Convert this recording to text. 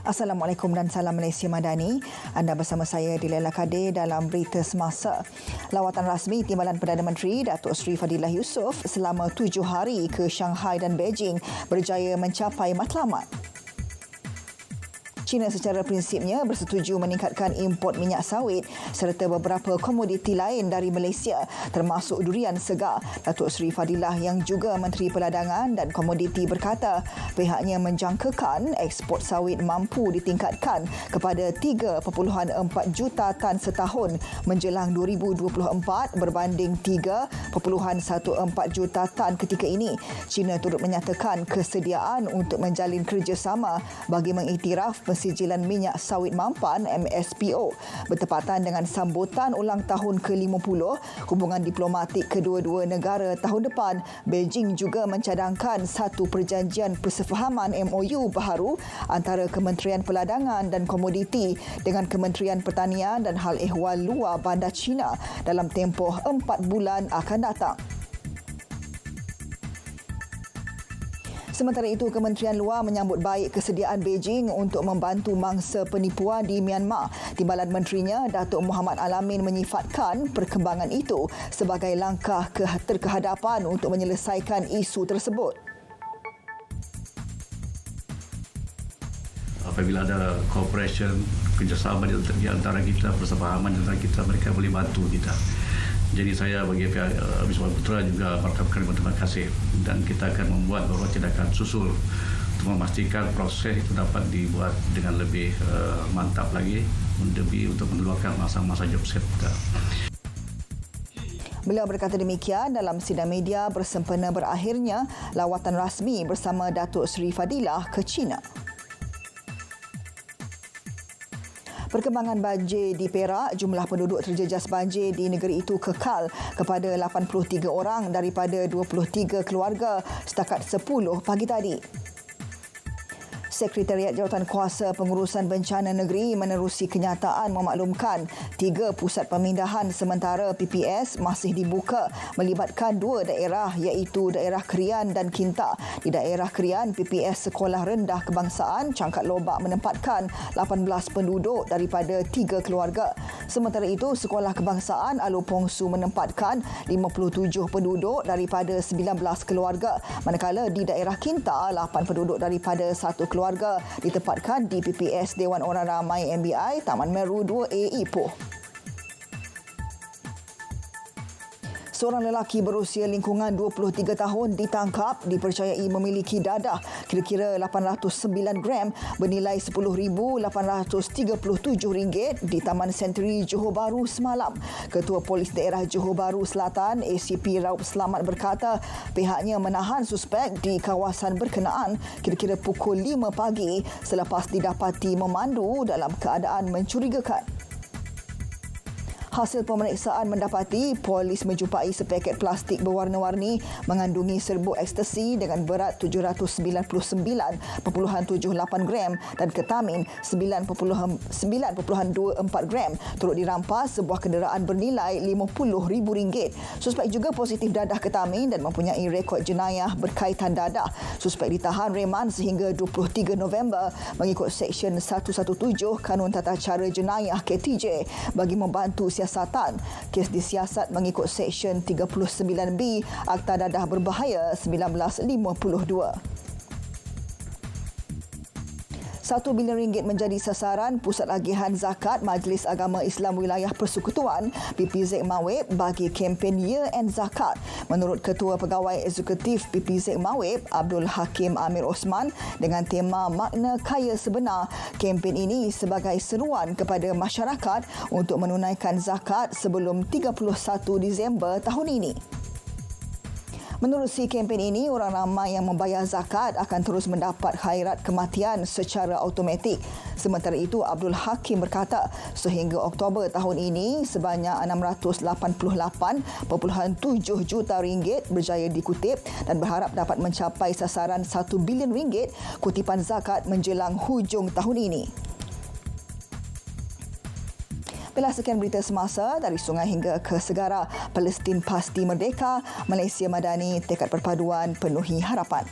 Assalamualaikum dan salam Malaysia Madani. Anda bersama saya Dilaila Kadir dalam Berita Semasa. Lawatan rasmi Timbalan Perdana Menteri Datuk Seri Fadilah Yusof selama 7 hari ke Shanghai dan Beijing berjaya mencapai matlamat. China secara prinsipnya bersetuju meningkatkan import minyak sawit serta beberapa komoditi lain dari Malaysia termasuk durian segar. Datuk Seri Fadilah yang juga Menteri Perdagangan dan Komoditi berkata pihaknya menjangkakan ekspor sawit mampu ditingkatkan kepada 3.4 juta tan setahun menjelang 2024 berbanding 3.14 juta tan ketika ini. China turut menyatakan kesediaan untuk menjalin kerjasama bagi mengiktiraf Pensijilan Minyak Sawit Mampan MSPO bertepatan dengan sambutan ulang tahun ke-50 hubungan diplomatik kedua-dua negara tahun depan. Beijing juga mencadangkan satu perjanjian persefahaman MOU baharu antara Kementerian Perdagangan dan Komoditi dengan Kementerian Pertanian dan Hal Ehwal Luar Bandar China dalam tempoh 4 bulan akan datang. Sementara itu, Kementerian Luar menyambut baik kesediaan Beijing untuk membantu mangsa penipuan di Myanmar. Timbalan Menterinya, Datuk Muhammad Alamin menyifatkan perkembangan itu sebagai langkah terkehadapan untuk menyelesaikan isu tersebut. Apabila ada cooperation, kerjasama di antara kita, persefahaman di antara kita, mereka boleh bantu kita. Jadi saya bagi pihak Wisma Putra juga mengucapkan terima kasih dan kita akan membuat beberapa tindakan susul untuk memastikan proses itu dapat dibuat dengan lebih mantap lagi untuk mengeluarkan masa-masa job set kita. Beliau berkata demikian dalam sidang media bersempena berakhirnya lawatan rasmi bersama Datuk Seri Fadilah ke China. Perkembangan banjir di Perak, jumlah penduduk terjejas banjir di negeri itu kekal kepada 83 orang daripada 23 keluarga setakat 10 pagi tadi. Sekretariat Jawatankuasa Pengurusan Bencana Negeri menerusi kenyataan memaklumkan 3 pusat pemindahan sementara PPS masih dibuka melibatkan 2 daerah iaitu daerah Krian dan Kinta. Di daerah Krian, PPS Sekolah Rendah Kebangsaan Cangkat Lobak menempatkan 18 penduduk daripada 3 keluarga. Sementara itu, Sekolah Kebangsaan Alor Pongsu menempatkan 57 penduduk daripada 19 keluarga. Manakala di daerah Kinta, 8 penduduk daripada 1 keluarga ditempatkan di PPS Dewan Orang Ramai MBI Taman Meru 2A Ipoh. Seorang lelaki berusia lingkungan 23 tahun ditangkap dipercayai memiliki dadah kira-kira 809 gram bernilai RM10,837 di Taman Senturi Johor Bahru semalam. Ketua Polis Daerah Johor Bahru Selatan ACP Raup Selamat berkata pihaknya menahan suspek di kawasan berkenaan kira-kira pukul 5 pagi selepas didapati memandu dalam keadaan mencurigakan. Hasil pemeriksaan mendapati polis menjumpai sepaket plastik berwarna-warni mengandungi serbuk ekstasi dengan berat 799.78 gram dan ketamin 9.24 gram. Turut dirampas sebuah kenderaan bernilai RM50,000. Suspek juga positif dadah ketamin dan mempunyai rekod jenayah berkaitan dadah. Suspek ditahan reman sehingga 23 November mengikut Seksyen 117 Kanun Tata Cara Jenayah KTJ bagi membantu siasatan. Kes disiasat mengikut Seksyen 39B Akta Dadah Berbahaya 1952. RM1 bilion menjadi sasaran Pusat Agihan Zakat Majlis Agama Islam Wilayah Persekutuan PPZ Mawib bagi kempen Year End Zakat. Menurut Ketua Pegawai Eksekutif PPZ Mawib Abdul Hakim Amir Osman, dengan tema Makna Kaya Sebenar, kempen ini sebagai seruan kepada masyarakat untuk menunaikan zakat sebelum 31 Disember tahun ini. Menerusi kempen ini, orang ramai yang membayar zakat akan terus mendapat khairat kematian secara automatik. Sementara itu, Abdul Hakim berkata, sehingga Oktober tahun ini, sebanyak RM688.7 juta berjaya dikutip dan berharap dapat mencapai sasaran RM1 bilion kutipan zakat menjelang hujung tahun ini. Bila sekian berita semasa dari sungai hingga ke segara, Palestin pasti merdeka, Malaysia Madani tekad perpaduan penuhi harapan.